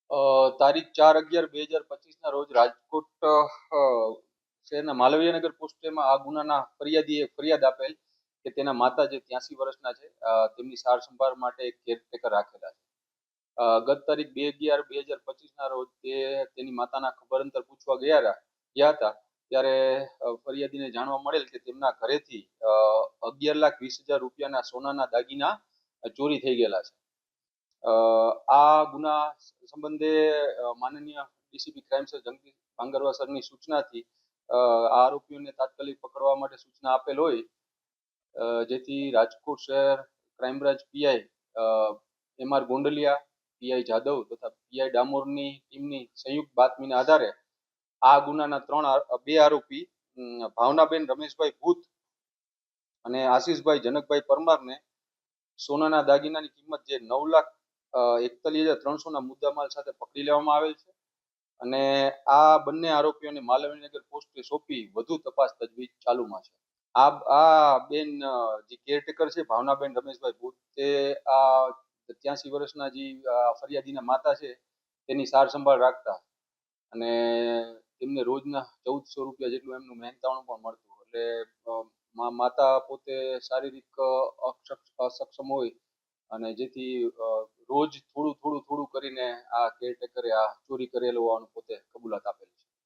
તારીખ 4/11/2025 ના રોજ રાજકોટ શહેરના માલવીયનગર પોસ્ટેમાં આ ગુનાના ફરિયાદીએ ફરિયાદ આપેલ કે તેના માતા જે 83 વર્ષના છે તેમની સાર સંભાળ માટે એક કેરટેકર રાખેલા છે. ગત તારીખ 2/11/2025 ના રોજ તેની માતાના ખબર અંતર પૂછવા ગયા હતા ત્યારે ફરિયાદીને જાણવા મળેલ કે તેમના ઘરેથી 11,20,000 રૂપિયાના સોનાના દાગીના ચોરી થઈ ગયેલા છે. આ ગુના સંબંધે માનનીય ડીસીપી ક્રાઇમ સર જગદીશ ભાંગરવા સરની સૂચનાથી આરોપીઓને તાત્કાલિક પકડવા માટે સૂચના આપેલ હોય, જેથી રાજકોટ શહેર crime branch PI MR Gondaliya, PI Jadav તથા પીઆઈ ડામોરની ટીમની સંયુક્ત બાતમીના આધારે આ ગુનાના બે આરોપી ભાવનાબેન રમેશભાઈ ભૂત અને આશીષભાઈ જનકભાઈ પરમારને સોનાના દાગીનાની કિંમત જે 9,41,300 ના મુદ્દામાલ સાથે પકડી લેવામાં આવેલ છે અને આ બંને આરોપીઓને માલવીનગર પોસ્ટે સોંપી વધુ તપાસ તજવીજ ચાલુમાં છે. આ બેન જે કેરટેકર છે ભાવનાબેન રમેશભાઈ ભૂત, તે આ 83 વર્ષના જે ફરિયાદીના માતા છે તેની સાર સંભાળ રાખતા અને તેમને રોજના 1,400 રૂપિયા જેટલું એમનું મહેનતાણું પણ મળતું. એટલે માતા પોતે શારીરિક અસક્ષમ હોય અને જેથી રોજ થોડું કરીને આ કેરટેકરે આ ચોરી કરેલ હોવાનું પોતે કબૂલાત આપેલ.